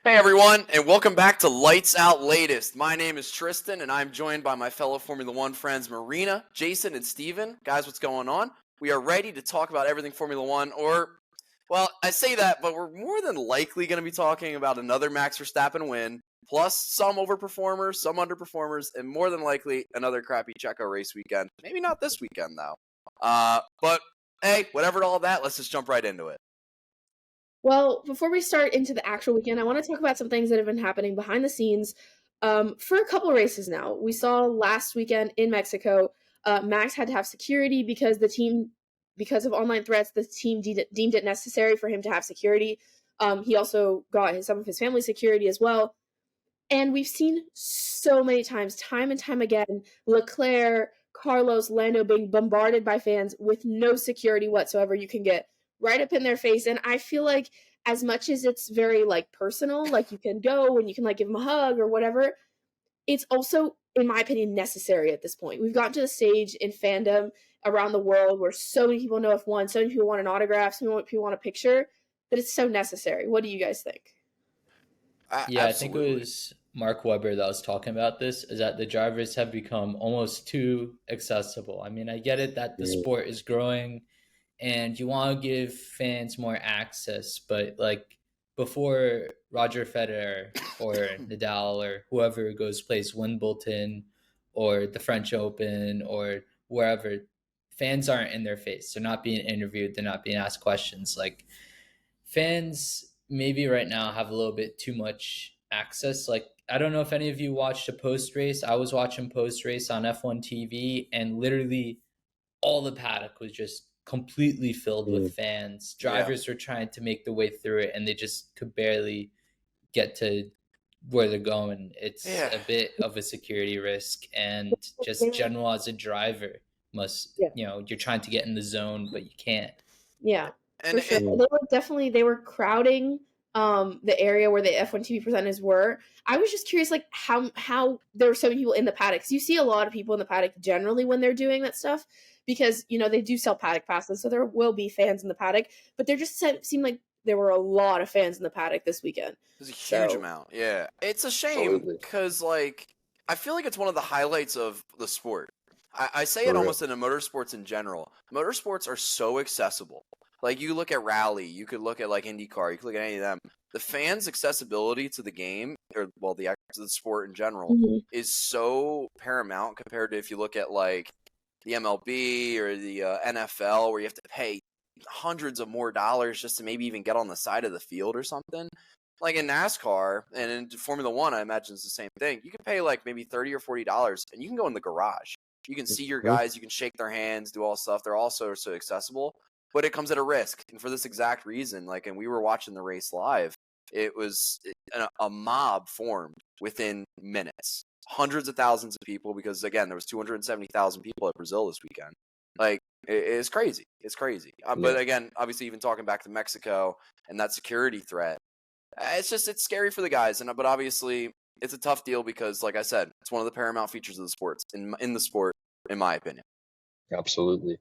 Hey everyone, and welcome back to Lights Out Latest. My name is Tristan, and I'm joined by my fellow Formula One friends Marina, Jason, and Steven. Guys, what's going on? We are ready to talk about everything Formula One, well, I say that, but we're more than likely going to be talking about another Max Verstappen win, plus some overperformers, some underperformers, and more than likely another crappy Checo race weekend. Maybe not this weekend, though. But hey, whatever all that, let's just jump right into it. Well, before we start into the actual weekend, I want to talk about some things that have been happening behind the scenes for a couple races now. We saw last weekend in Mexico, Max had to have security because because of online threats, the team deemed it necessary for him to have security. He also got some of his family security as well. And we've seen so many times, time and time again, Leclerc, Carlos, Lando being bombarded by fans with no security whatsoever. You can get right up in their face. And I feel like as much as it's very personal, like you can go and you can give them a hug or whatever, it's also, in my opinion, necessary at this point. We've gotten to the stage in fandom around the world where so many people know F1, so many people want an autograph, so many people want a picture, that it's so necessary. What do you guys think? Yeah, I think it was Mark Webber that was talking about this, is that the drivers have become almost too accessible. I mean, I get it that the sport is growing and you want to give fans more access, but before Roger Federer or Nadal or whoever goes plays Wimbledon or the French Open or wherever, fans aren't in their face. They're not being interviewed. They're not being asked questions. Fans maybe right now have a little bit too much access. I don't know if any of you watched a post race. I was watching post race on F1 TV, and literally all the paddock was just completely filled with fans. Drivers were trying to make the way through it, and they just could barely get to where they're going. It's a bit of a security risk, and just general as a driver you're trying to get in the zone, but you can't. Yeah. For sure. They were crowding the area where the F1 TV presenters were. I was just curious, how there were so many people in the paddock. 'Cause you see a lot of people in the paddock generally when they're doing that stuff because, they do sell paddock passes, so there will be fans in the paddock. But there just seemed like there were a lot of fans in the paddock this weekend. There's a huge amount, yeah. It's a shame because, I feel like it's one of the highlights of the sport. I say it almost in motorsports in general. Motorsports are so accessible. You look at Rally, you could look at IndyCar, you could look at any of them. The fans' accessibility to the game, to the sport in general, is so paramount compared to if you look at the MLB or the NFL, where you have to pay hundreds of more dollars just to maybe even get on the side of the field or something. Like in NASCAR and in Formula One, I imagine it's the same thing. You can pay maybe $30 or $40, and you can go in the garage. You can see your guys, you can shake their hands, do all stuff. They're also so accessible. But it comes at a risk, and for this exact reason, and we were watching the race live, it was a mob formed within minutes. Hundreds of thousands of people, because, again, there was 270,000 people at Brazil this weekend. It's crazy. It's crazy. But, again, obviously, even talking back to Mexico and that security threat, it's scary for the guys. But obviously, it's a tough deal because, like I said, it's one of the paramount features of the sports, in the sport, in my opinion. Absolutely.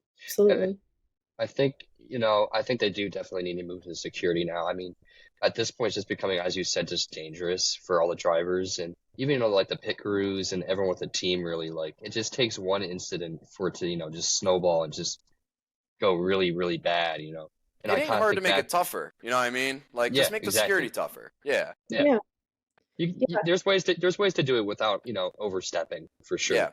I think they do definitely need to move to security now. I mean, at this point, it's just becoming, as you said, just dangerous for all the drivers and even, the pit crews and everyone with the team really, it just takes one incident for it to, just snowball and just go really, really bad, And it ain't hard to make it tougher. You know what I mean? Just make the security tougher. Yeah. There's ways to do it without, overstepping for sure. Yeah.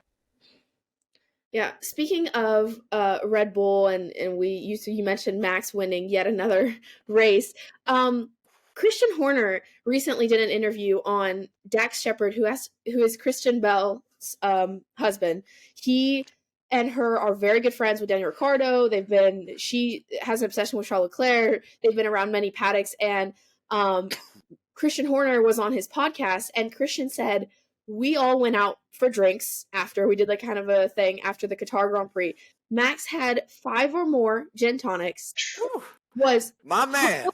Yeah, speaking of Red Bull, and you mentioned Max winning yet another race. Christian Horner recently did an interview on Dax Shepard, who is Christian Bell's husband. He and her are very good friends with Daniel Ricciardo. She has an obsession with Charles Leclerc. They've been around many paddocks, and Christian Horner was on his podcast, and Christian said, we all went out for drinks after we did kind of a thing after the Qatar Grand Prix. Max had 5 or more gin tonics. Was my man.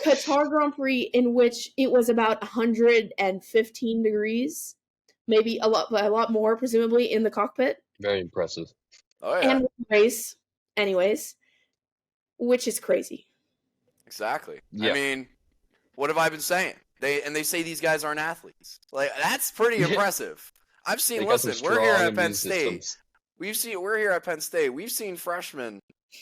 Qatar Grand Prix, in which it was about 115 degrees, maybe a lot more, presumably, in the cockpit. Very impressive. Oh yeah. And race, anyways, which is crazy. Exactly. Yeah. I mean, What have I been saying? They say these guys aren't athletes. Like, that's pretty impressive. I've seen. Listen, we're here at Penn State. We're here at Penn State. We've seen freshmen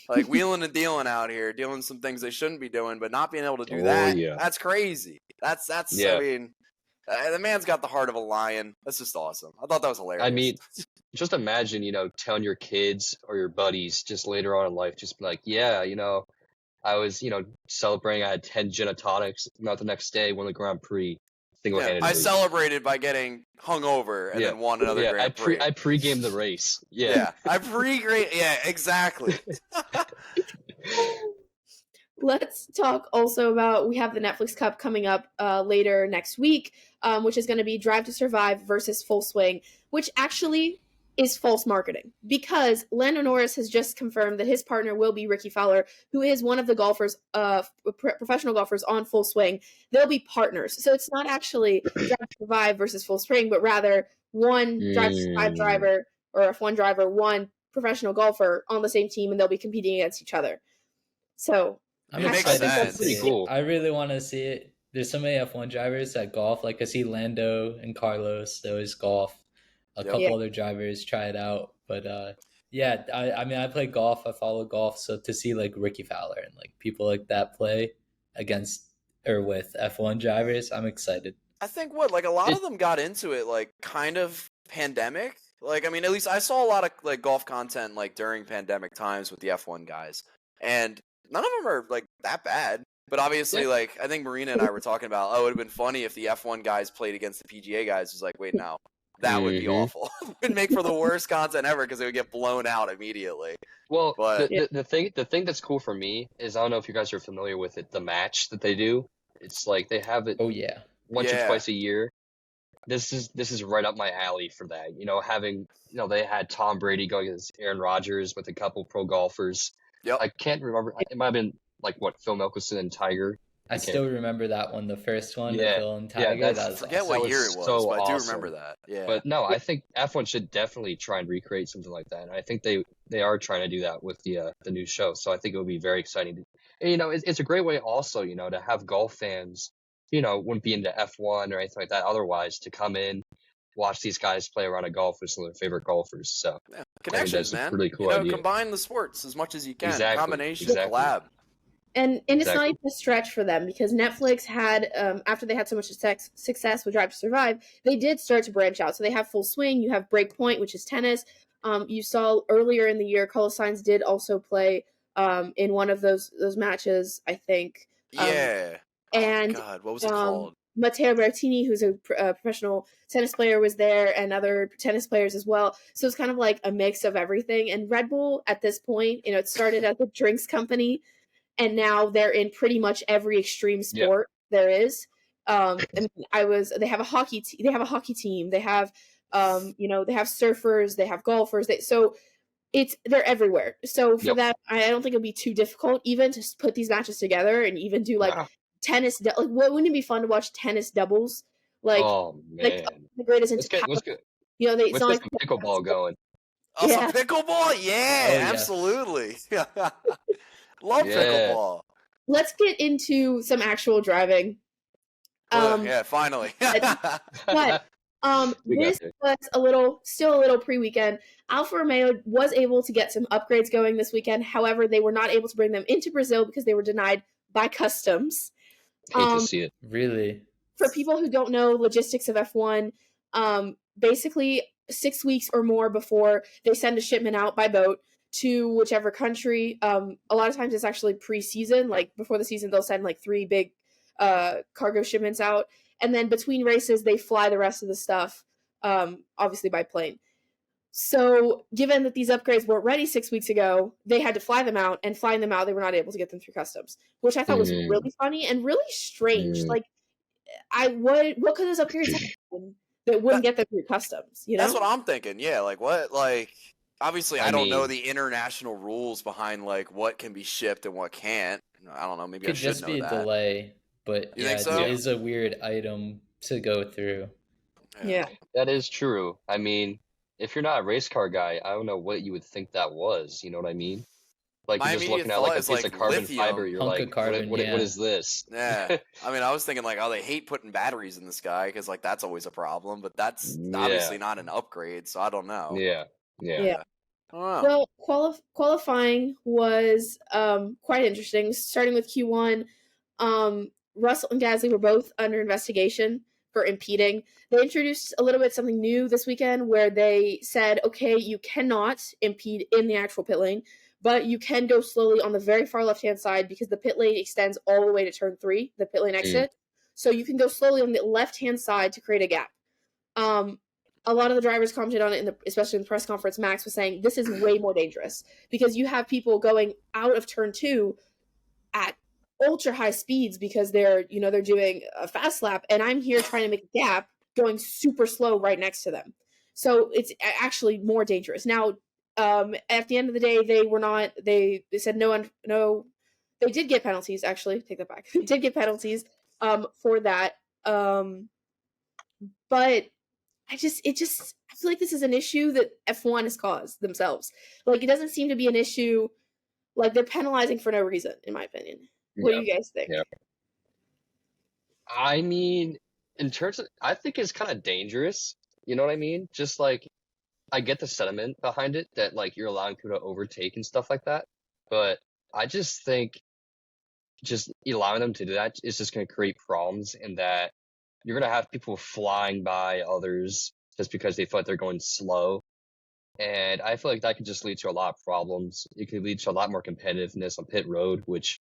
like wheeling and dealing out here, doing some things they shouldn't be doing, but not being able to do that. Yeah. That's crazy. That's. Yeah. I mean, the man's got the heart of a lion. That's just awesome. I thought that was hilarious. I mean, just imagine, telling your kids or your buddies just later on in life, just be like, yeah, I was, celebrating. I had 10 gin and tonics. The next day, won the Grand Prix. Single-handedly. I celebrated by getting hungover and then won another Grand Prix. I pre-gamed the race. Yeah. I pre-gamed. Yeah, exactly. Let's talk also about, we have the Netflix Cup coming up later next week, which is going to be Drive to Survive versus Full Swing, which actually is false marketing, because Lando Norris has just confirmed that his partner will be Ricky Fowler, who is one of the golfers, professional golfers on Full Swing. They'll be partners. So it's not actually Drive to Survive versus Full Swing, but rather one Drive to Survive driver or F1 driver, one professional golfer on the same team, and they'll be competing against each other. So I'm excited. That's pretty cool. I really want to see it. There's so many F1 drivers that golf. Like, I see Lando and Carlos, they always golf. A couple other drivers try it out, but I mean, I play golf, I follow golf, so to see like Ricky Fowler and like people like that play against or with F1 drivers, I'm excited. I think like a lot of them got into it like kind of pandemic. Like, I mean, at least I saw a lot of like golf content like during pandemic times with the F1 guys, and none of them are like that bad. But obviously, like, I think Marina and I were talking about, it would have been funny if the F1 guys played against the PGA guys. It was like, wait, no. That would be awful. It would make for the worst content ever because it would get blown out immediately. Well, but the thing that's cool for me is, I don't know if you guys are familiar with it, the match that they do. It's like they have it once or twice a year. This is right up my alley for that. Having they had Tom Brady going against Aaron Rodgers with a couple pro golfers. Yep. I can't remember. It might have been like Phil Mickelson and Tiger. I still remember that one, the first one, Phil and Tiger. I forget what year it was, but I do remember that. Yeah. But no, I think F1 should definitely try and recreate something like that. And I think they are trying to do that with the new show. So I think it would be very exciting. And, it's a great way also, to have golf fans, wouldn't be into F1 or anything like that otherwise, to come in, watch these guys play around a golf with some of their favorite golfers. So connections, man. Really cool idea. Combine the sports as much as you can. Exactly. Combination, collab. And it's not even a stretch for them, because Netflix had, after they had so much success with Drive to Survive, they did start to branch out. So they have Full Swing, you have Breakpoint, which is tennis. You saw earlier in the year, Carlos Sainz did also play in one of those matches, I think. And God, what was it called? Matteo Berrettini, who's a professional tennis player, was there, and other tennis players as well. So it's kind of like a mix of everything. And Red Bull, at this point, it started as a drinks company, and now they're in pretty much every extreme sport there is. They have a hockey team. They have a hockey team. They have, they have surfers. They have golfers. They're everywhere. So for that, I don't think it'll be too difficult even to put these matches together and even do like tennis. Like, wouldn't it be fun to watch tennis doubles? Like, like the greatest. Let's get it's not like pickleball going. Some pickleball, absolutely. Love pickleball. Let's get into some actual driving. Finally. But this was still a little pre-weekend. Alfa Romeo was able to get some upgrades going this weekend. However, they were not able to bring them into Brazil because they were denied by customs. Hate to see it. Really? For people who don't know logistics of F1, basically 6 weeks or more before they send a shipment out by boat to whichever country. A lot of times it's actually pre-season, like before the season they'll send like 3 big cargo shipments out, and then between races they fly the rest of the stuff, obviously by plane. So given that these upgrades weren't ready 6 weeks ago, they had to fly them out, and flying them out they were not able to get them through customs, which I thought was really funny and really strange. Like, what could those upgrades happen that wouldn't get them through customs? That's what I'm thinking. Like what? Like, obviously I don't know the international rules behind like what can be shipped and what can't. I don't know. Maybe I should know that. Could just be a delay, but it is a weird item to go through. Yeah, that is true. I mean, if you're not a race car guy, I don't know what you would think that was. You know what I mean? Like My you're just immediate looking at like thought a is piece like of carbon lithium. fiber. You're Hunk like, of carbon, what is this? Yeah. I mean, I was thinking like, oh, they hate putting batteries in the sky because like that's always a problem, but that's obviously not an upgrade, so I don't know. Yeah. Well, qualifying was quite interesting. Starting with Q1, Russell and Gasly were both under investigation for impeding. They introduced a little bit something new this weekend where they said, okay, you cannot impede in the actual pit lane, but you can go slowly on the very far left-hand side because the pit lane extends all the way to turn 3, the pit lane exit. So you can go slowly on the left-hand side to create a gap. A lot of the drivers commented on it, especially in the press conference. Max was saying this is way more dangerous because you have people going out of turn 2 at ultra high speeds because they're doing a fast lap, and I'm here trying to make a gap going super slow right next to them. So it's actually more dangerous. Now, at the end of the day, they said no. They did get penalties. Actually, take that back. They did get penalties for that. But I feel like this is an issue that F1 has caused themselves. Like, it doesn't seem to be an issue. Like, they're penalizing for no reason, in my opinion. What do you guys think? Yeah. I mean, in terms of, I think it's kind of dangerous. You know what I mean? Just like, I get the sentiment behind it that like you're allowing people to overtake and stuff like that. But I just think just allowing them to do that is just going to create problems in that you're going to have people flying by others just because they feel like they're going slow. And I feel like that could just lead to a lot of problems. It could lead to a lot more competitiveness on pit road, which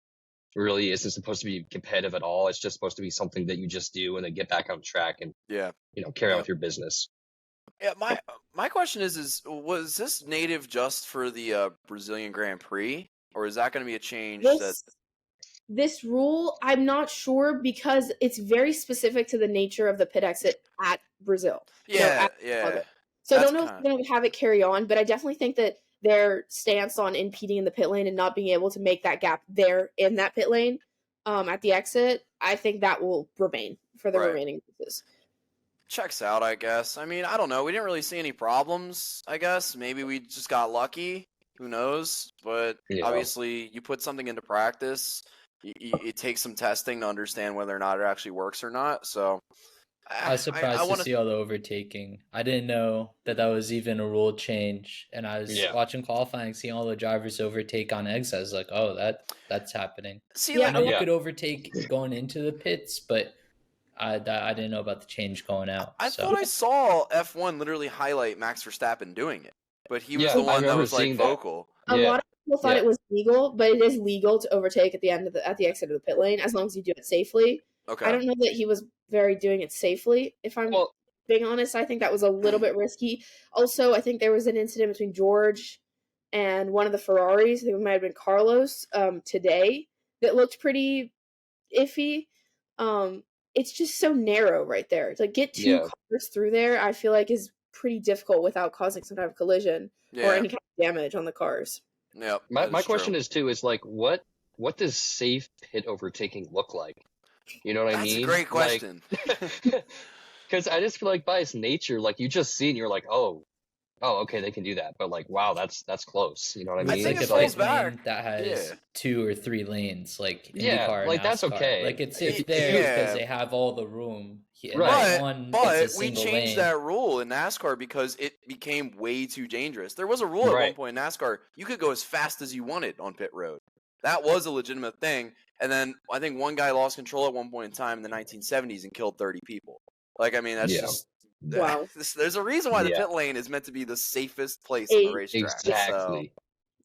really isn't supposed to be competitive at all. It's just supposed to be something that you just do and then get back on track and carry on with your business. Yeah, my question is was this native just for the Brazilian Grand Prix, or is that going to be a change? This rule, I'm not sure because it's very specific to the nature of the pit exit at Brazil. Yeah. So I don't know if they're going to have it carry on, but I definitely think that their stance on impeding in the pit lane and not being able to make that gap there in that pit lane at the exit, I think that will remain for the remaining races. Checks out, I guess. I mean, I don't know. We didn't really see any problems, I guess. Maybe we just got lucky. Who knows? But obviously, you put something into practice, it takes some testing to understand whether or not it actually works or not. So I was surprised to see all the overtaking. I didn't know that was even a rule change. And I was watching qualifying, seeing all the drivers overtake on exits. I was like, oh, that's happening. See, I know you could overtake going into the pits, but I didn't know about the change going out. I thought I saw F1 literally highlight Max Verstappen doing it, but he was the one that was like vocal. A lot of people thought it was legal, but it is legal to overtake at the exit of the pit lane as long as you do it safely. Okay. I don't know that he was doing it safely. If I'm being honest, I think that was a little bit risky. Also, I think there was an incident between George and one of the Ferraris. I think it might have been Carlos today that looked pretty iffy. It's just so narrow right there. To get two cars through there, I feel like is pretty difficult without causing some kind of collision or any kind of damage on the cars. Yeah. My question is too is like what does safe pit overtaking look like? You know what I mean? That's a great question. Because I just feel like by its nature, like you just see and you're like, oh, okay, they can do that. But like, wow, that's close. You know what I mean? I think it's like a lane that has 2 or 3 lanes, like IndyCar and like NASCAR. That's okay. Like it's there because they have all the room. But we changed that rule in NASCAR because it became way too dangerous. There was a rule at one point in NASCAR: you could go as fast as you wanted on pit road. That was a legitimate thing. And then I think one guy lost control at one point in time in the 1970s and killed 30 people. Like, I mean, that's just wow. There's a reason why the pit lane is meant to be the safest place on the racetrack. Exactly.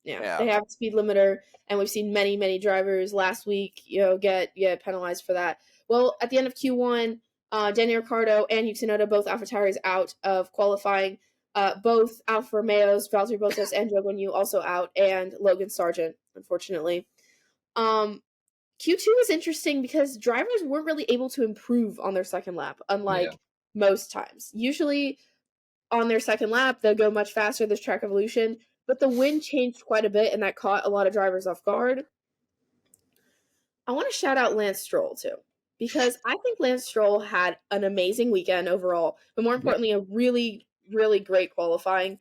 So, they have a speed limiter, and we've seen many, many drivers last week, get penalized for that. Well, at the end of Q1, Daniel Ricciardo and Yuki Tsunoda, both AlphaTauris out of qualifying. Both Alfa Romeos, Valtteri Bottas and Zhou Guanyu also out, and Logan Sargent, unfortunately. Q2 was interesting because drivers weren't really able to improve on their second lap, unlike most times. Usually on their second lap, they'll go much faster, there's track evolution, but the wind changed quite a bit, and that caught a lot of drivers off guard. I want to shout out Lance Stroll, too, because I think Lance Stroll had an amazing weekend overall, but more importantly, a really, really great qualifying.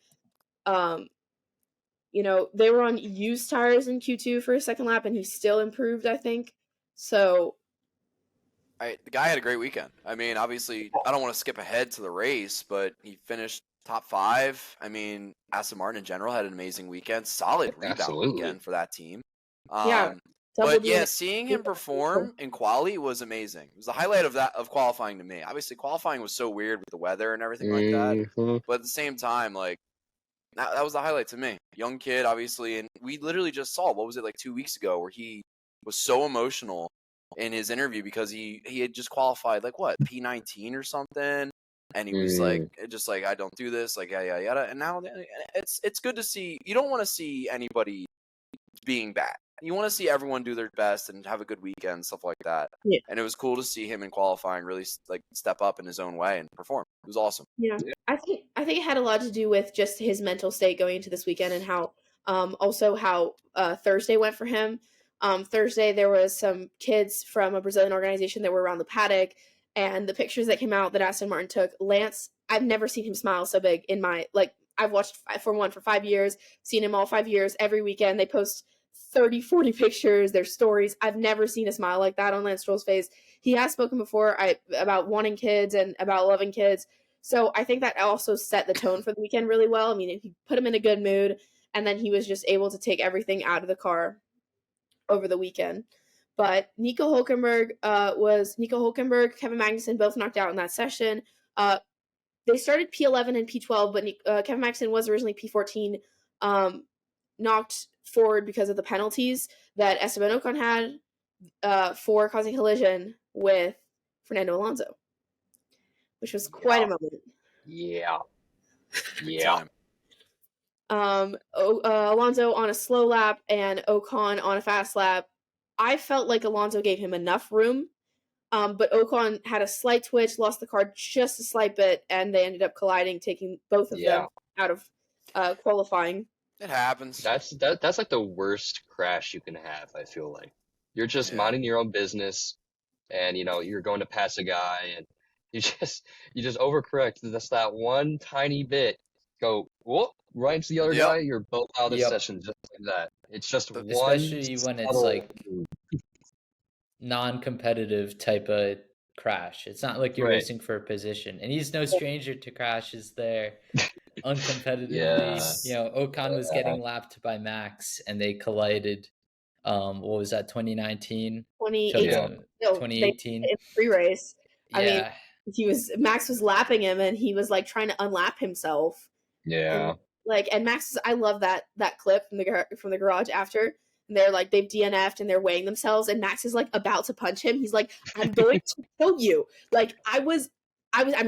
they were on used tires in Q2 for his second lap, and he still improved, I think. So the guy had a great weekend. I mean, obviously, I don't want to skip ahead to the race, but he finished top 5. I mean, Aston Martin in general had an amazing weekend. Solid rebound weekend for that team. But yeah, seeing him perform in quali was amazing. It was the highlight of qualifying to me. Obviously, qualifying was so weird with the weather and everything like that. But at the same time, like that was the highlight to me. Young kid, obviously, and we literally just saw, what was it, like 2 weeks ago, where he was so emotional in his interview because he had just qualified like what, P19 or something, and he was like, just like, I don't do this, like yada yada. And now it's good to see. You don't want to see anybody being bad. You want to see everyone do their best and have a good weekend, stuff like that. Yeah. And it was cool to see him in qualifying really like step up in his own way and perform. It was awesome. Yeah. I think it had a lot to do with just his mental state going into this weekend, and how also how Thursday went for him. Thursday there was some kids from a Brazilian organization that were around the paddock, and the pictures that came out that Aston Martin took, Lance, I've never seen him smile so big in my, like, I've watched Formula 1 for 5 years, seen him all 5 years. Every weekend they post 30, 40 pictures, their stories. I've never seen a smile like that on Lance Stroll's face. He has spoken before about wanting kids and about loving kids. So I think that also set the tone for the weekend really well. I mean, he put him in a good mood, and then he was just able to take everything out of the car over the weekend. But Nico Hülkenberg, Kevin Magnussen both knocked out in that session. They started P11 and P12, but Kevin Magnussen was originally P14, knocked forward because of the penalties that Esteban Ocon had for causing collision with Fernando Alonso, which was quite a moment. Yeah. Alonso on a slow lap and Ocon on a fast lap. I felt like Alonso gave him enough room, but Ocon had a slight twitch, lost the car just a slight bit, and they ended up colliding, taking both of them out of qualifying. It happens. That's like the worst crash you can have, I feel like. You're just minding your own business, and you're going to pass a guy, and you just overcorrect just that one tiny bit. Go whoop right into the other guy. You're both out of the session just like that. It's just especially when it's like non-competitive type of crash. It's not like you're racing for a position, and he's no stranger to crashes there. Uncompetitively, Ocon was getting lapped by Max, and they collided. What was that? 2019, 2018 free race. I mean, Max was lapping him, and he was like trying to unlap himself. Yeah. And Max, I love that clip from the garage after. And they're like, they've DNF'd and they're weighing themselves, and Max is like about to punch him. He's like, I'm going to kill you. Like I'm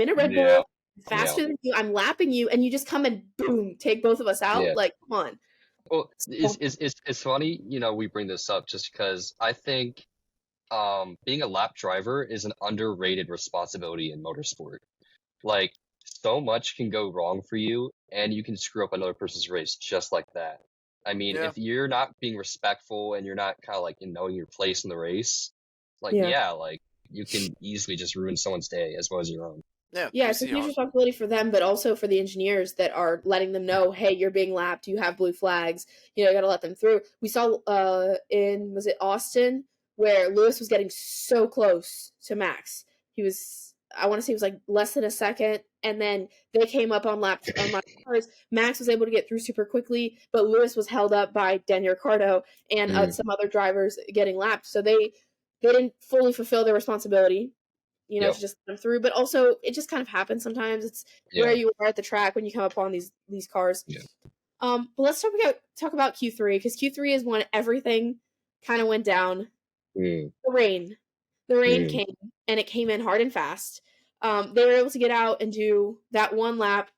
in a Red Bull, faster than you. I'm lapping you, and you just come and boom, take both of us out. Yeah. Like, come on. Well, it's funny, we bring this up just because I think being a lap driver is an underrated responsibility in motorsport. Like, so much can go wrong for you, and you can screw up another person's race just like that. I mean, if you're not being respectful and you're not kind of like knowing your place in the race, like like you can easily just ruin someone's day as well as your own. Yeah, it's a huge responsibility for them, but also for the engineers that are letting them know, hey, you're being lapped, you have blue flags, you got to let them through. We saw was it Austin, where Lewis was getting so close to Max. I want to say it was like less than a second, and then they came up on lap cars. Max was able to get through super quickly, but Lewis was held up by Daniel Ricciardo and some other drivers getting lapped. So they didn't fully fulfill their responsibility, to just let them through. But also, it just kind of happens sometimes. It's where you are at the track when you come up on these cars. Yeah. But let's talk about Q3, because Q3 is when everything kind of went down. The rain came, and it came in hard and fast. They were able to get out and do that one lap,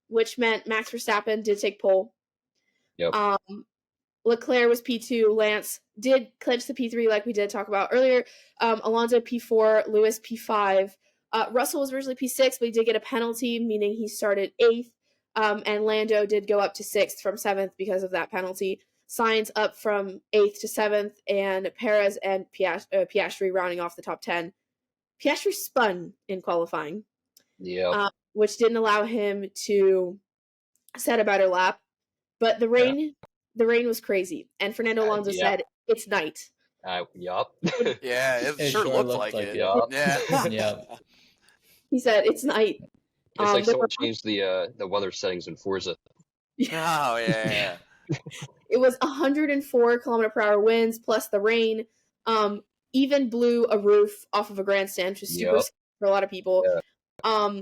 which meant Max Verstappen did take pole. Yep. Leclerc was P2. Lance did clinch the P3 like we did talk about earlier. Alonso P4. Lewis P5. Russell was originally P6, but he did get a penalty, meaning he started 8th. And Lando did go up to 6th from 7th because of that penalty. Sainz up from 8th to 7th, and Perez and Piastri rounding off the top 10. Piastri spun in qualifying, which didn't allow him to set a better lap. But the rain was crazy. And Fernando Alonso said, it's night. Yup. Yeah, it sure looked like it. Yeah. Yeah. He said, it's night. It's like someone changed the weather settings in Forza. Oh, yeah. It was 104-kilometer-per-hour winds plus the rain. Even blew a roof off of a grandstand, which was super scary for a lot of people. Yeah.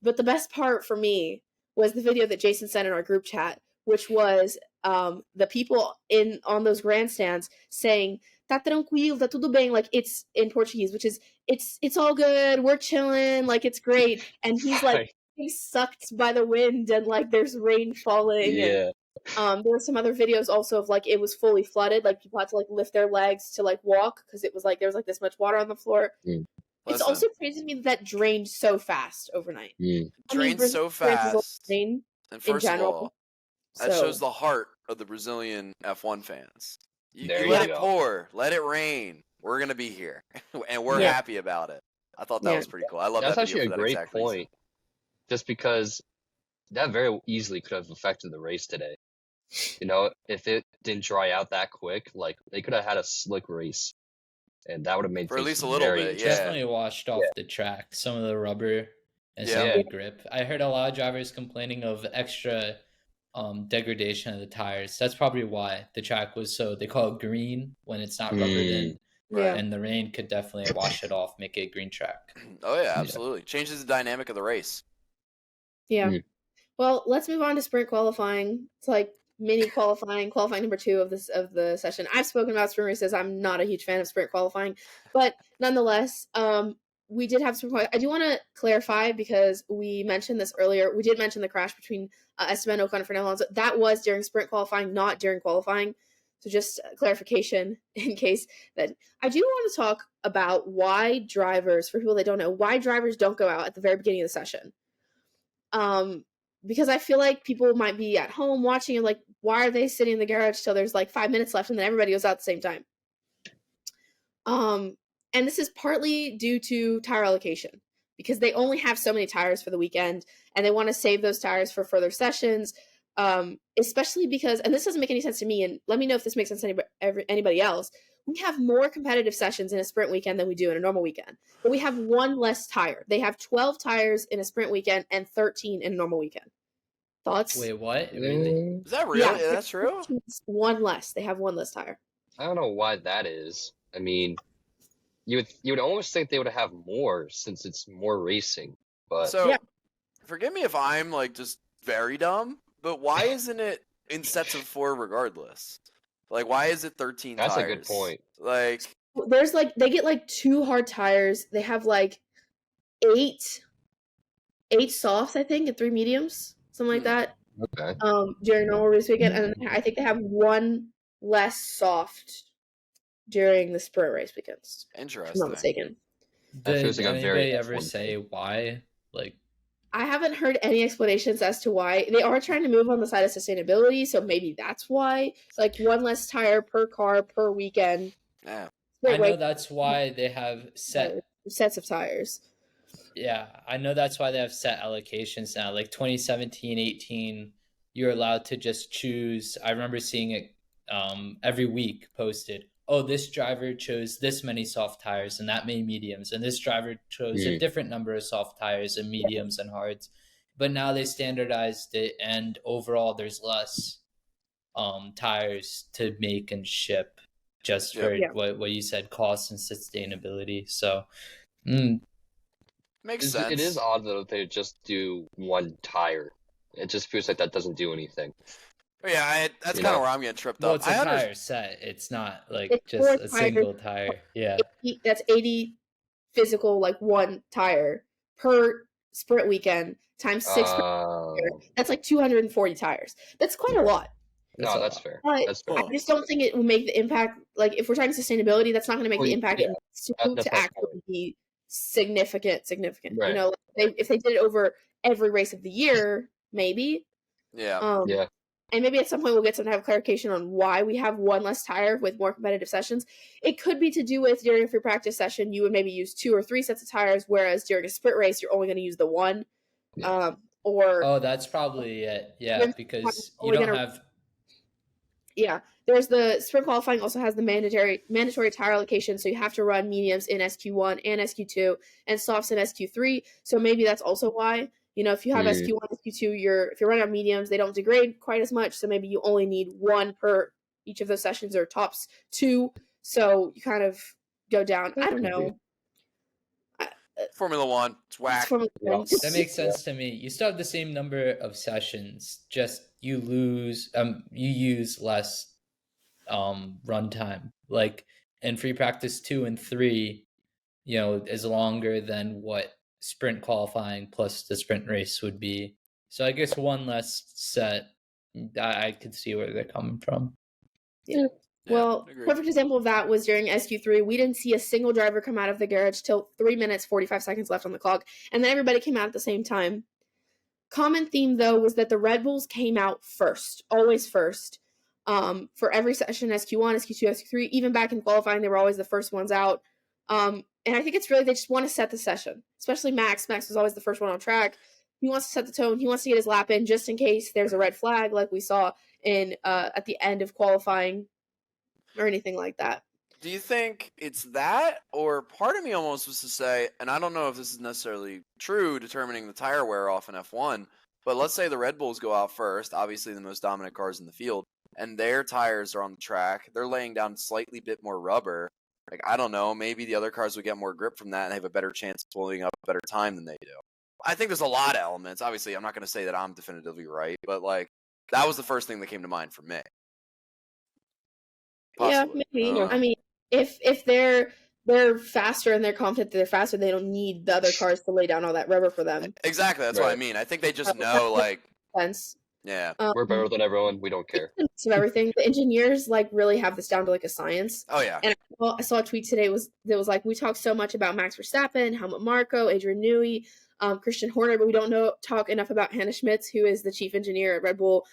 But the best part for me was the video that Jason sent in our group chat, which was the people on those grandstands saying, "Tá tranquilo, tá tudo bem," like it's in Portuguese, which is it's all good, we're chilling, like it's great. And he's like he's sucked by the wind and like there's rain falling. Yeah. And there were some other videos also of like it was fully flooded, like people had to like lift their legs to like walk because it was like there was like this much water on the floor. It's also crazy to me that drained so fast overnight. Drained so fast. And first of all, that shows the heart of the Brazilian F1 fans. You let it pour, let it rain. We're gonna be here, and we're happy about it. I thought that was pretty cool. I love that. That's actually a great point. Just because that very easily could have affected the race today. You know, if it didn't dry out that quick, like they could have had a slick race, and that would have made for at least a little bit. Yeah, definitely washed off the track. Some of the rubber and some of the grip. I heard a lot of drivers complaining of extra degradation of the tires. That's probably why the track was so, they call it green when it's not rubbered in. Yeah. And the rain could definitely wash it off, make it a green track. Oh yeah, absolutely. Changes the dynamic of the race. Yeah. Well, let's move on to sprint qualifying. It's like mini qualifying number 2 of the session. I've spoken about sprint races. I'm not a huge fan of sprint qualifying, but nonetheless, we did have some. I do want to clarify because we mentioned this earlier. We did mention the crash between Esteban Ocon and Fernando Alonso. That was during sprint qualifying, not during qualifying. So just clarification in case that I do want to talk about why drivers, for people that don't know, why drivers don't go out at the very beginning of the session. Because I feel like people might be at home watching and like, why are they sitting in the garage till there's like 5 minutes left and then everybody goes out at the same time? And this is partly due to tire allocation because they only have so many tires for the weekend and they want to save those tires for further sessions. Especially because, and this doesn't make any sense to me, and let me know if this makes sense to anybody else. We have more competitive sessions in a sprint weekend than we do in a normal weekend, but we have one less tire. They have 12 tires in a sprint weekend and 13 in a normal weekend. Thoughts? Wait, what? Really? Is that real? Yeah, that's true? One less. They have one less tire. I don't know why that is. I mean, you would almost think they would have more since it's more racing. But so, forgive me if I'm like just very dumb, but why isn't it in sets of 4 regardless? Like, why is it 13 That's tires? A good point. Like, there's like, they get like 2 hard tires. They have like 8 softs, I think, and 3 mediums, something like that. Okay. During normal race weekend, and I think they have 1 less soft during the sprint race weekends. Interesting. If I'm not mistaken. Did anybody ever say why? Like, I haven't heard any explanations as to why. They are trying to move on the side of sustainability, so maybe that's why. It's like 1 less tire per car per weekend. Yeah. I know that's why they have sets of tires. Yeah, I know that's why they have set allocations now. Like 2017, 18, you're allowed to just choose. I remember seeing it every week posted. Oh, this driver chose this many soft tires and that many mediums, and this driver chose a different number of soft tires and mediums and hards. But now they standardized it, and overall there's less tires to make and ship just for what you said, cost and sustainability. So makes sense. It is odd though they just do 1 tire. It just feels like that doesn't do anything. Yeah, that's kind of where I'm getting tripped up. It's a tire set. It's not like it's just a single tire. Yeah. That's 80 physical, like 1 tire per sprint weekend times 6. That's like 240 tires. That's quite a lot. That's fair. That's fair. I just don't think it will make the impact. Like, if we're talking sustainability, that's not going to make the impact to actually be significant. Right. You know, if they did it over every race of the year, maybe. Yeah. And maybe at some point we'll get some type of clarification on why we have 1 less tire with more competitive sessions. It could be to do with during a free practice session, you would maybe use 2 or 3 sets of tires, whereas during a sprint race, you're only going to use the 1. That's probably it. Yeah, because you don't have Yeah, there's the sprint qualifying also has the mandatory tire allocation, so you have to run mediums in SQ1 and SQ2 and softs in SQ3. So maybe that's also why, if you have SQ1, SQ2, if you're running on mediums, they don't degrade quite as much. So maybe you only need one per each of those sessions or tops 2. So you kind of go down. I don't know. Formula One, it's whack. That makes sense to me. You still have the same number of sessions, just you use less run time. Like in free practice 2 and 3, is longer than what sprint qualifying plus the sprint race would be. So I guess one less set. I could see where they're coming from. Yeah. Well, perfect example of that was during SQ3. We didn't see a single driver come out of the garage till 3 minutes, 45 seconds left on the clock. And then everybody came out at the same time. Common theme, though, was that the Red Bulls came out first, always first. For every session, SQ1, SQ2, SQ3, even back in qualifying, they were always the first ones out. And I think it's really, they just want to set the session, especially Max. Max was always the first one on track. He wants to set the tone. He wants to get his lap in just in case there's a red flag like we saw in at the end of qualifying or anything like that. Do you think it's that, or part of me almost was to say, and I don't know if this is necessarily true, determining the tire wear off in F1, but let's say the Red Bulls go out first, obviously the most dominant cars in the field, and their tires are on the track, they're laying down slightly bit more rubber. Like, I don't know, maybe the other cars would get more grip from that and have a better chance of pulling up a better time than they do. I think there's a lot of elements. Obviously, I'm not going to say that I'm definitively right, but like that was the first thing that came to mind for me. Possibly. Yeah, maybe. I mean, if they're faster and they're confident that they're faster, they don't need the other cars to lay down all that rubber for them. Exactly, that's what I mean. I think they just know, like, sense. Yeah, we're better than everyone. We don't care. Of everything, the engineers really have this down to a science. Oh yeah. And I saw a tweet today that was like, we talk so much about Max Verstappen, Helmut Marko, Adrian Newey, Christian Horner, but we don't talk enough about Hannah Schmitz, who is the chief engineer at Red Bull.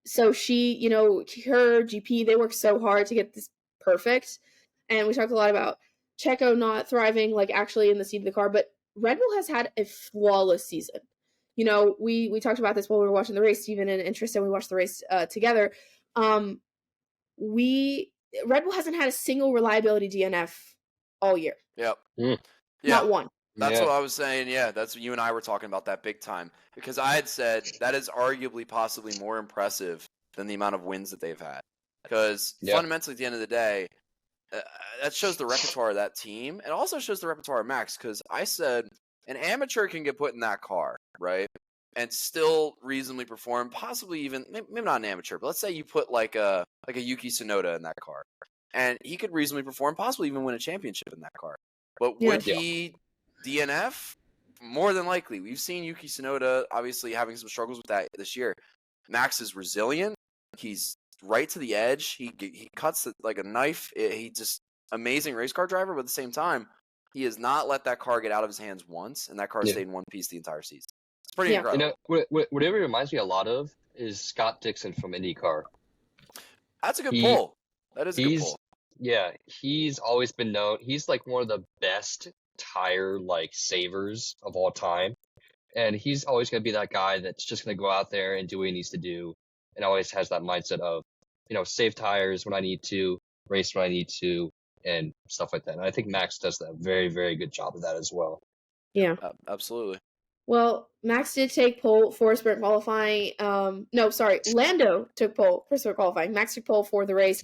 So she, her GP, they work so hard to get this perfect. And we talked a lot about Checo not thriving, actually in the seat of the car, but Red Bull has had a flawless season. We talked about this while we were watching the race, Steven and Tristan, we watched the race together. Red Bull hasn't had a single reliability DNF all year. Yep. Yeah. Not one. That's what I was saying. Yeah, that's what you and I were talking about that big time. Because I had said that is arguably possibly more impressive than the amount of wins that they've had. Because fundamentally, at the end of the day, that shows the repertoire of that team. It also shows the repertoire of Max. Because I said an amateur can get put in that car, right, and still reasonably perform. Possibly even maybe not an amateur, but let's say you put like a Yuki Tsunoda in that car, and he could reasonably perform, possibly even win a championship in that car. But would he DNF? More than likely. We've seen Yuki Tsunoda obviously having some struggles with that this year. Max is resilient. He's right to the edge. He cuts it like a knife. He just amazing race car driver, but at the same time, he has not let that car get out of his hands once, and that car stayed in one piece the entire season. It's pretty incredible. What it reminds me a lot of is Scott Dixon from IndyCar. That's a good pull. That is a good pull. Yeah, he's always been known. He's one of the best tire savers of all time, and he's always going to be that guy that's just going to go out there and do what he needs to do, and always has that mindset of save tires when I need to, race when I need to, and stuff like that. And I think Max does that very, very good job of that as well. Yeah, absolutely. Well, Max did take pole for sprint qualifying. Lando took pole for sprint qualifying. Max took pole for the race.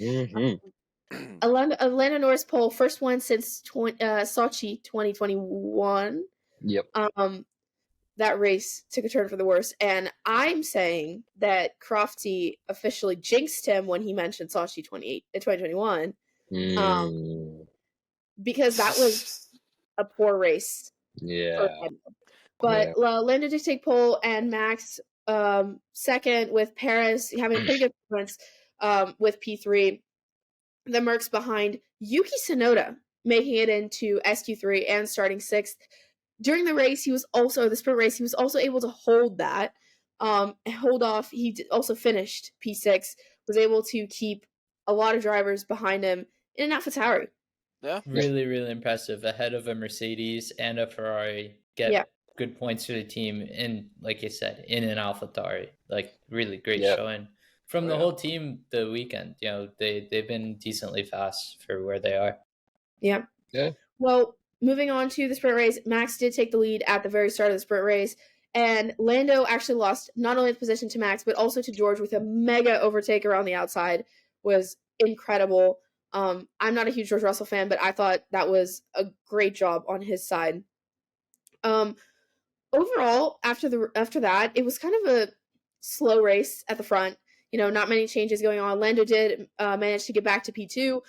Lando Norris pole, first one since Sochi 2021. Yep. That race took a turn for the worse, and I'm saying that Crofty officially jinxed him when he mentioned Sochi 2021, because that was a poor race. Yeah. But Lando did take pole, and Max second, with Perez having a pretty good performance with P3. The Mercs behind Yuki Tsunoda making it into SQ3 and starting 6th. During the race, the sprint race, he was also able to hold that, hold off. He also finished P6, was able to keep a lot of drivers behind him in an AlphaTauri. Yeah. Really, really impressive. Ahead of a Mercedes and a Ferrari. Get good points for the team in, like you said, in an AlphaTauri. Really great showing. from the whole team the weekend. You know, they've been decently fast for where they are. Yeah. Yeah. Well, moving on to the sprint race, Max did take the lead at the very start of the sprint race, and Lando actually lost not only the position to Max, but also to George with a mega overtake around the outside. Was incredible. I'm not a huge George Russell fan, but I thought that was a great job on his side. Overall, after that, it was kind of a slow race at the front. You know, not many changes going on. Lando did manage to get back to P2.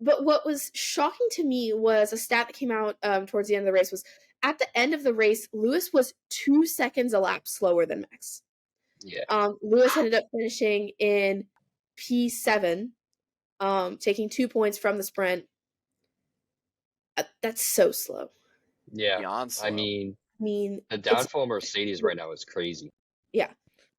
But what was shocking to me was a stat that came out towards the end of the race was at the end of the race, Lewis was 2 seconds a lap slower than Max. Yeah. Lewis ended up finishing in P7, taking 2 points from the sprint. That's so slow. Yeah. Beyond slow. I mean, the downfall of Mercedes right now is crazy. Yeah.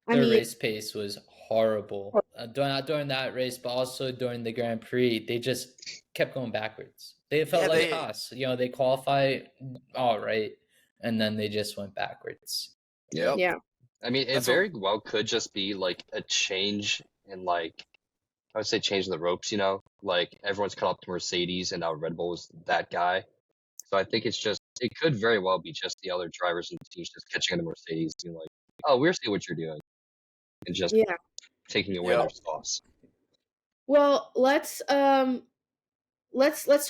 Their race pace was horrible. Not during that race, but also during the Grand Prix. They just kept going backwards. They felt like Haas. You know, they qualify all right, and then they just went backwards. Yep. Yeah. I mean, it very well could just be like a change in like, I would say change in the ropes, you know? Like everyone's caught up to Mercedes and now Red Bull is that guy. So I think it could very well be just the other drivers and teams just catching on to Mercedes being like, oh, we're seeing what you're doing. And just taking away their sauce. Well, let's talk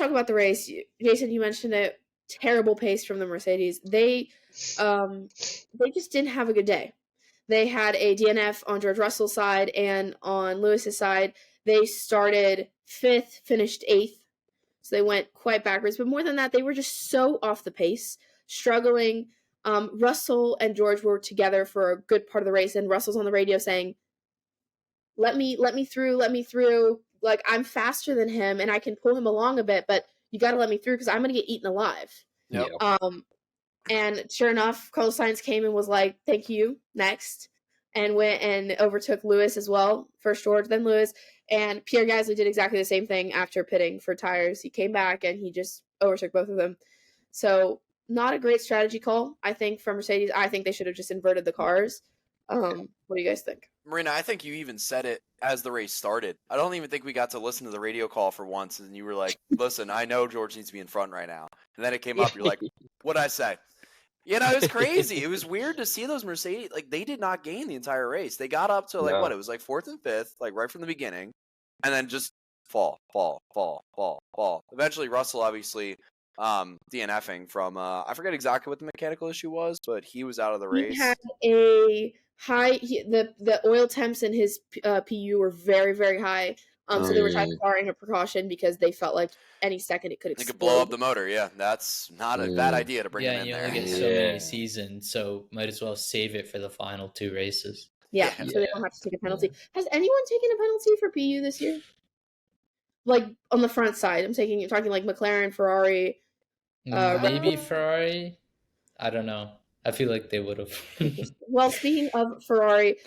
about the race. Jason, you mentioned it. Terrible pace from the Mercedes. They just didn't have a good day. They had a DNF on George Russell's side, and on Lewis's side, they started 5th, finished 8th. So they went quite backwards. But more than that, they were just so off the pace, struggling. Russell and George were together for a good part of the race, and Russell's on the radio saying, let me through. Like, I'm faster than him, and I can pull him along a bit, but you got to let me through because I'm going to get eaten alive. Yep. And sure enough, Carlos Sainz came and was like, thank you, next. And went and overtook Lewis as well. First George, then Lewis. And Pierre Gasly did exactly the same thing after pitting for tires. He came back and he just overtook both of them. So not a great strategy call, I think, from Mercedes. I think they should have just inverted the cars. What do you guys think? Marina, I think you even said it as the race started. I don't even think we got to listen to the radio call for once, and you were like, listen, I know George needs to be in front right now. And then it came up, you're like, what'd I say? You know, it was crazy. It was weird to see those Mercedes, like, they did not gain the entire race. They got up to, like, what? It was like 4th and 5th, like, right from the beginning, and then just fall. Eventually, Russell, obviously, DNFing from, I forget exactly what the mechanical issue was, but he was out of the race. He had a high, the oil temps in his PU were very, very high. So they were trying to car in a precaution because they felt like any second it could explode. It could blow up the motor, yeah. That's not a bad idea to bring him in there. Yeah, you only get so many seasons, so might as well save it for the final 2 races. Yeah, so they don't have to take a penalty. Has anyone taken a penalty for PU this year? Like, on the front side. I'm talking like McLaren, Ferrari. Maybe Ferrari? I don't know. I feel like they would have. Well, speaking of Ferrari,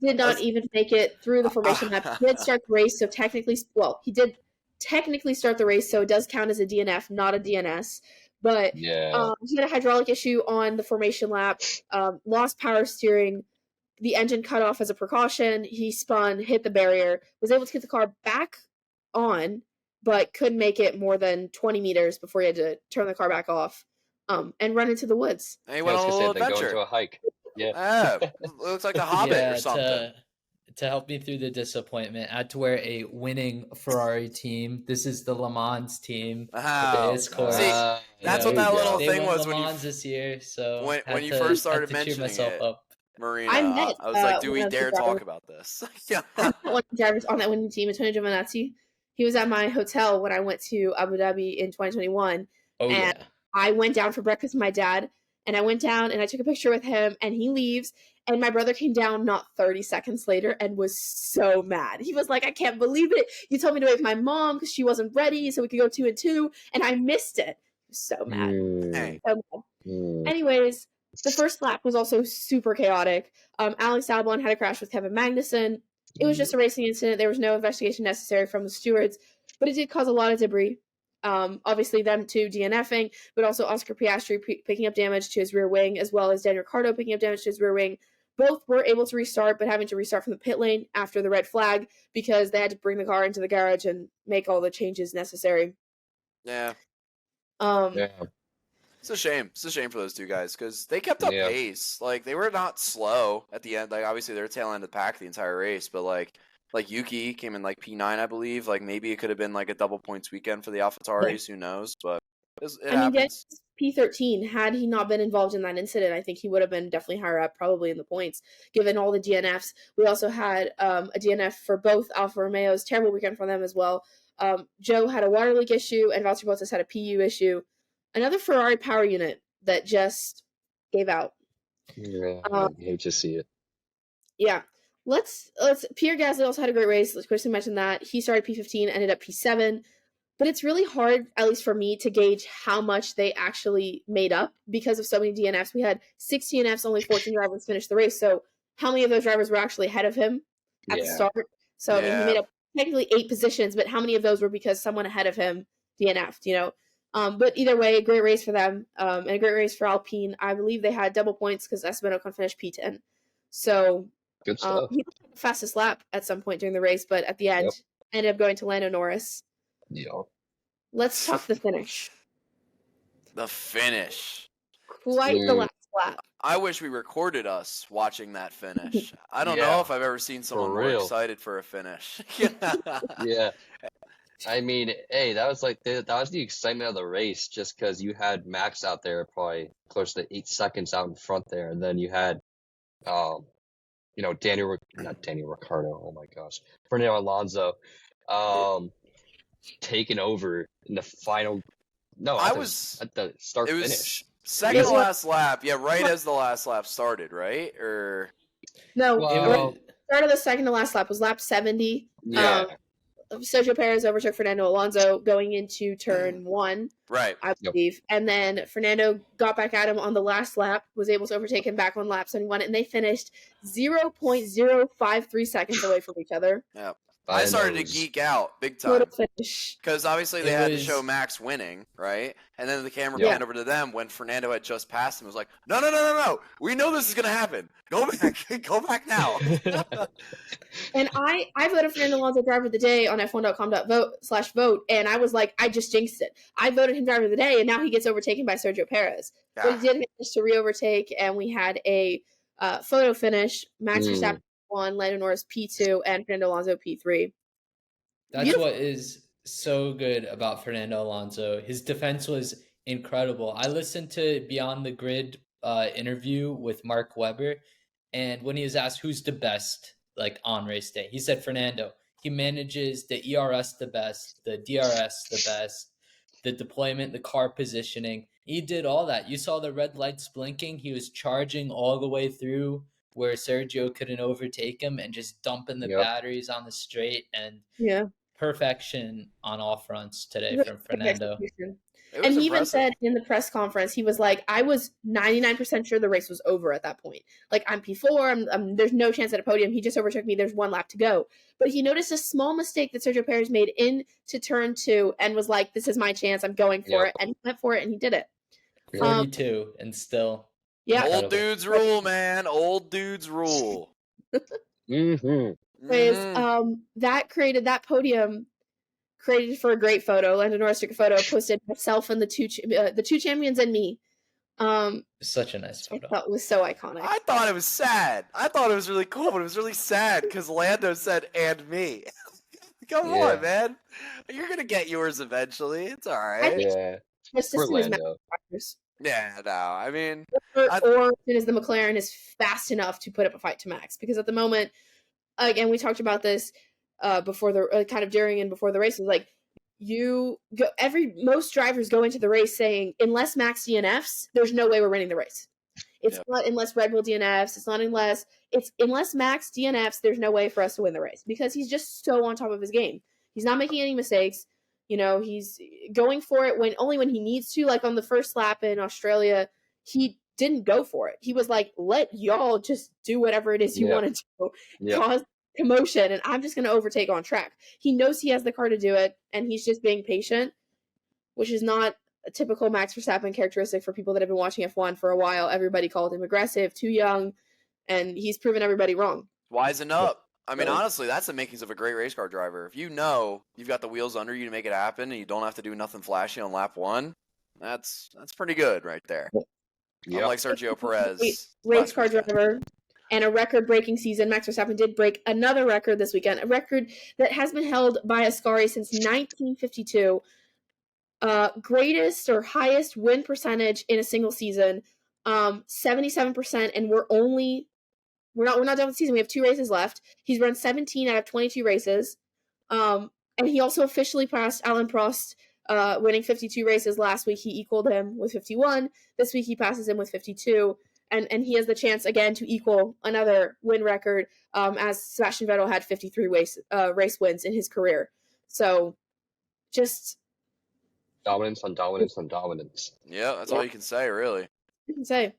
did not even make it through the formation lap. He did start the race, so he did technically start the race, so it does count as a DNF, not a DNS. But he had a hydraulic issue on the formation lap, lost power steering, the engine cut off as a precaution. He spun, hit the barrier, was able to get the car back on, but couldn't make it more than 20 meters before he had to turn the car back off and run into the woods. And he went on a little adventure. Go into a hike. Yeah. Looks like the Hobbit or something. To help me through the disappointment, I had to wear a winning Ferrari team. This is the Le Mans team. See, that's what that little thing was when Le Mans this year. So when you first started mentioning it, Marina, I was like, do we dare talk about this? Yeah. One drivers on that winning team, Antonio Giovinazzi. He was at my hotel when I went to Abu Dhabi in 2021. I went down for breakfast with my dad, and I went down and I took a picture with him, and he leaves, and my brother came down not 30 seconds later and was so mad. He was like, I can't believe it. You told me to wait for my mom because she wasn't ready so we could go 2 and 2, and I missed it. He was so mad. So mad. Anyways, the first lap was also super chaotic. Alex Albon had a crash with Kevin Magnussen. It was just a racing incident. There was no investigation necessary from the stewards, but it did cause a lot of debris. Obviously them 2 DNFing, but also Oscar Piastri picking up damage to his rear wing, as well as Daniel Ricciardo picking up damage to his rear wing. both were able to restart, but having to restart from the pit lane after the red flag because they had to bring the car into the garage and make all the changes necessary. Yeah. Yeah. It's a shame. It's a shame for those two guys because they kept up pace. Like, they were not slow at the end. Like, obviously, they were tail end of the pack the entire race, but like Yuki came in like P9, I believe. Like, maybe it could have been like a double points weekend for the AlphaTauris. Who knows? But it happens. P13, had he not been involved in that incident, I think he would have been definitely higher up, probably in the points, given all the DNFs. We also had a DNF for both Alfa Romeos. Terrible weekend for them as well. Joe had a water leak issue, and Valtteri Bottas had a PU issue. Another Ferrari power unit that just gave out. Yeah, I hate to see it. Yeah. Let's Pierre Gasly also had a great race. Let's quickly mention that. He started P15, ended up P7. But it's really hard, at least for me, to gauge how much they actually made up because of so many DNFs. We had 6 DNFs, only 14 drivers finished the race. So how many of those drivers were actually ahead of him at the start? So, I mean, he made up technically 8 positions, but how many of those were because someone ahead of him DNF'd, you know? But either way, a great race for them, and a great race for Alpine. I believe they had double points because Esteban Ocon finished P10. So good stuff. He had the fastest lap at some point during the race, but at the end, ended up going to Lando Norris. Yeah. Let's talk the finish. The finish. Quite the last lap. I wish we recorded us watching that finish. I don't know if I've ever seen someone more excited for a finish. Yeah. I mean, hey, that was the excitement of the race, just because you had Max out there probably close to 8 seconds out in front there, and then you had, not Daniel Ricciardo. Oh my gosh, Fernando Alonso, taking over in the final. No, I was at the start finish. Second to last lap. Yeah, right as the last lap started, right? Or no, start of the second to last lap was lap 70. Yeah. Sergio Perez overtook Fernando Alonso going into turn 1, right? I believe, and then Fernando got back at him on the last lap, was able to overtake him back on lap 71, and they finished 0.053 seconds away from each other. Yeah. I started to geek out big time because obviously they had to show Max winning, right? And then the camera panned over to them when Fernando had just passed him. It was like, no, we know this is gonna happen. Go back now. And I voted Fernando Alonso driver of the day on F1.com/vote, and I was like, I just jinxed it. I voted him driver of the day, and now he gets overtaken by Sergio Perez. But he did manage to re-overtake, and we had a photo finish. Max Verstappen P1, Lando Norris P2, and Fernando Alonso P3. That's what is so good about Fernando Alonso. His defense was incredible. I listened to Beyond the Grid interview with Mark Webber, and when he was asked who's the best on race day, he said Fernando. He manages the ERS the best, the DRS the best, the deployment, the car positioning. He did all that. You saw the red lights blinking. He was charging all the way through where Sergio couldn't overtake him and just dumping the batteries on the straight, and perfection on all fronts today from Fernando. And he even said in the press conference, he was like, I was 99% sure the race was over at that point. Like, I'm P4, there's no chance at a podium. He just overtook me. There's 1 lap to go. But he noticed a small mistake that Sergio Perez made into turn 2 and was like, this is my chance. I'm going for it. And he went for it, and he did it. 42 and still. Yeah. Old dudes rule, man. Old dudes rule. That podium created for a great photo. Lando Norris took a photo, posted myself and the two champions and me. Such a nice photo. That was so iconic. I thought it was sad. I thought it was really cool, but it was really sad because Lando said "and me." Come on, man. You're gonna get yours eventually. It's all right. For Lando. Yeah, no. I mean, or as soon as the McLaren is fast enough to put up a fight to Max, because at the moment, again, we talked about this before the kind of during and before the race. Is like most drivers go into the race saying, unless Max DNFs, there's no way we're winning the race. It's not unless Red Bull DNFs. It's unless Max DNFs, there's no way for us to win the race because he's just so on top of his game. He's not making any mistakes. You know, he's going for it only when he needs to. Like on the first lap in Australia, he didn't go for it. He was like, let y'all just do whatever it is you want to do. Cause commotion, and I'm just going to overtake on track. He knows he has the car to do it, and he's just being patient, which is not a typical Max Verstappen characteristic for people that have been watching F1 for a while. Everybody called him aggressive, too young, and he's proven everybody wrong. Wisen up. I mean, honestly, that's the makings of a great race car driver. If you know you've got the wheels under you to make it happen, and you don't have to do nothing flashy on lap 1, that's pretty good right there. Yep. Unlike Sergio Perez, race car driver, and a record-breaking season. Max Verstappen did break another record this weekend, a record that has been held by Ascari since 1952. Greatest or highest win percentage in a single season, 77%, and we're not done with the season. We have 2 races left. He's run 17 out of 22 races. And he also officially passed Alain Prost, winning 52 races last week. He equaled him with 51. This week he passes him with 52. And he has the chance again to equal another win record, as Sebastian Vettel had 53 race wins in his career. So just dominance on dominance on dominance. Yeah, that's all you can say, really. You can say.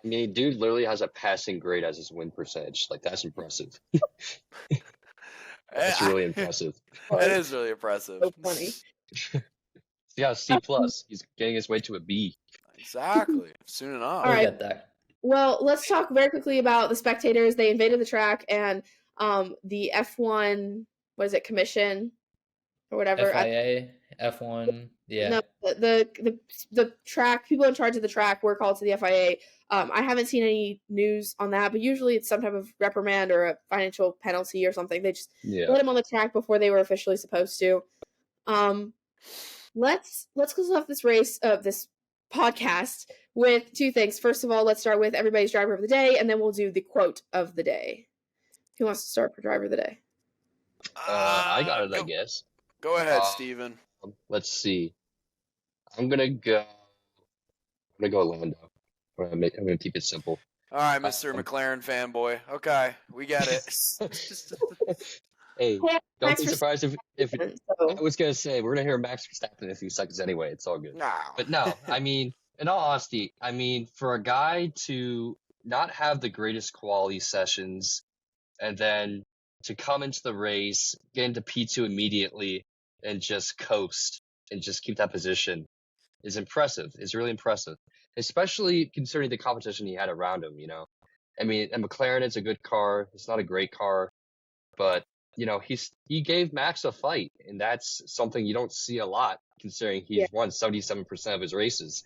I mean, dude literally has a passing grade as his win percentage. Like, that's impressive. That's really impressive. It is really impressive. So funny. Yeah, C+. He's getting his way to a B. Exactly. Soon enough. All right. We'll get there. Well, let's talk very quickly about the spectators. They invaded the track, and the F1, what is it, commission or whatever? FIA, F1, yeah. No, the track, people in charge of the track were called to the FIA. I haven't seen any news on that, but usually it's some type of reprimand or a financial penalty or something. They just let him on the track before they were officially supposed to. Let's close off this this podcast with 2 things. First of all, let's start with everybody's driver of the day, and then we'll do the quote of the day. Who wants to start for driver of the day? I got it, I guess. Go ahead, Steven. Let's see. I'm gonna go Orlando. I'm gonna keep it simple. All right, Mr. McLaren fanboy. Okay, we get it. Hey, don't be surprised if I was gonna say we're gonna hear Max Verstappen in a few seconds anyway. It's all good. No. But no, I mean, in all honesty, I mean, for a guy to not have the greatest quality sessions and then to come into the race, get into P2 immediately, and just coast and just keep that position is impressive. It's really impressive, especially considering the competition he had around him, you know. I mean, and McLaren is a good car. It's not a great car, but, you know, he gave Max a fight, and that's something you don't see a lot considering he's won 77% of his races.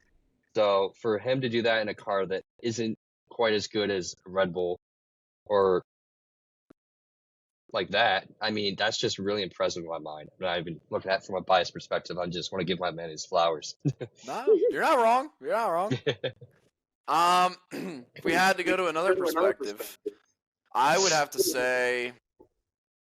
So for him to do that in a car that isn't quite as good as Red Bull or like that, I mean, that's just really impressive in my mind. I mean, I've been looking at it from a biased perspective. I just want to give my man his flowers. No, you're not wrong. You're not wrong. If we had to go to another perspective, I would have to say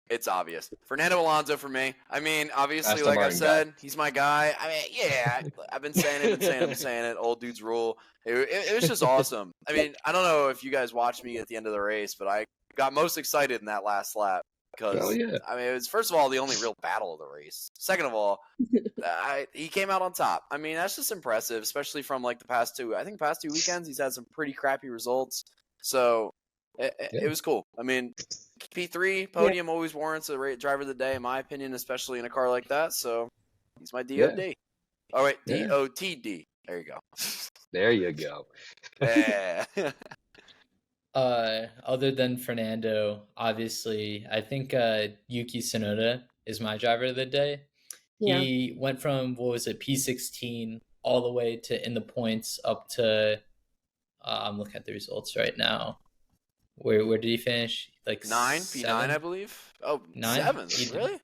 it's obvious. Fernando Alonso for me. I mean, obviously, like I said, he's my guy. I mean, yeah, I've been saying it. Old dude's rule. It was just awesome. I mean, I don't know if you guys watched me at the end of the race, but I got most excited in that last lap. Because, I mean, it was, first of all, the only real battle of the race. Second of all, he came out on top. I mean, that's just impressive, especially from, like, the past 2 weekends, he's had some pretty crappy results. So, it was cool. I mean, P3 podium always warrants a driver of the day, in my opinion, especially in a car like that. So, he's my DOD. Yeah. Oh, wait, DOTD. There you go. There you go. Yeah. Other than Fernando, obviously, I think Yuki Tsunoda is my driver of the day. Yeah. He went from, P16 all the way to in the points up to, I'm looking at the results right now. Where did he finish? Like 9, P9, I believe. Oh, 9? 7th, really?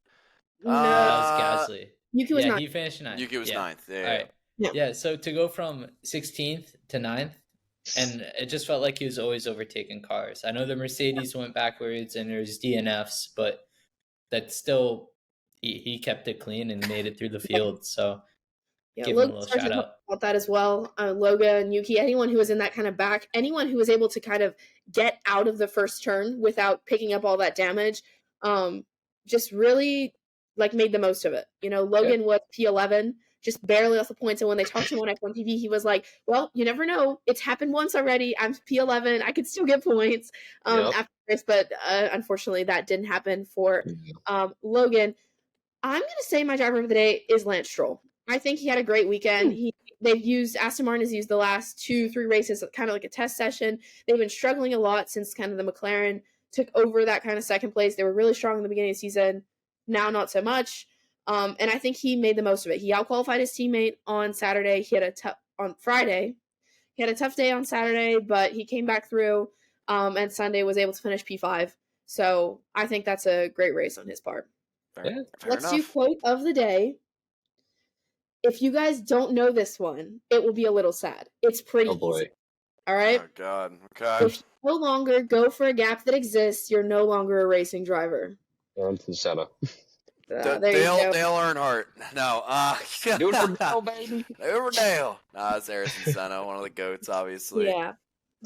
No, that was Gasly. Yuki was 9th. He finished 9th. Yuki was 9th. Yeah. All right. Yeah, so to go from 16th to 9th, and it just felt like he was always overtaking cars. I know the Mercedes went backwards and there's DNFs, but that still, he kept it clean and made it through the field. So give him a little shout out. About that as well. Logan, Yuki, anyone who was in that kind of back, anyone who was able to kind of get out of the first turn without picking up all that damage, just really like made the most of it. You know, Logan was P11. Just barely off the points. And when they talked to him on F1 TV, he was like, well, you never know. It's happened once already. I'm P11. I could still get points after this. But unfortunately, that didn't happen for Logan. I'm going to say my driver of the day is Lance Stroll. I think he had a great weekend. He Aston Martin has used the last 2-3 races kind of like a test session. They've been struggling a lot since kind of the McLaren took over that kind of second place. They were really strong in the beginning of the season. Now, not so much. And I think he made the most of it. He outqualified his teammate on Saturday. On Friday. He had a tough day on Saturday, but he came back through, and Sunday was able to finish P5. So I think that's a great race on his part. Let's do quote of the day. If you guys don't know this one, it will be a little sad. It's pretty easy. All right? Oh, God. Okay. If you no longer go for a gap that exists, you're no longer a racing driver. Ayrton Senna. Dale Earnhart. No. Do it for Dale, baby. Do it for Dale. Nah, it's Ayrton Senna, one of the GOATs, obviously. Yeah.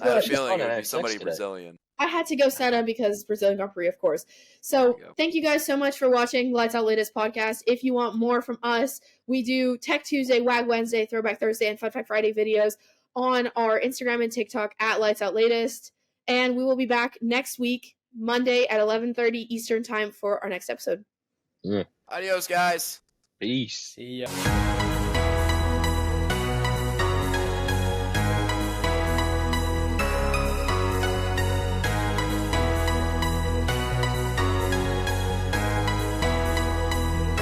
I had a feeling it would be somebody Brazilian. I had to go Senna because Brazilian Grand Prix, of course. So thank you guys so much for watching Lights Out Latest podcast. If you want more from us, we do Tech Tuesday, WAG Wednesday, Throwback Thursday, and Fun Fact Friday videos on our Instagram and TikTok at Lights Out Latest. And we will be back next week, Monday at 11:30 Eastern Time for our next episode. Adios, guys. Peace. See ya.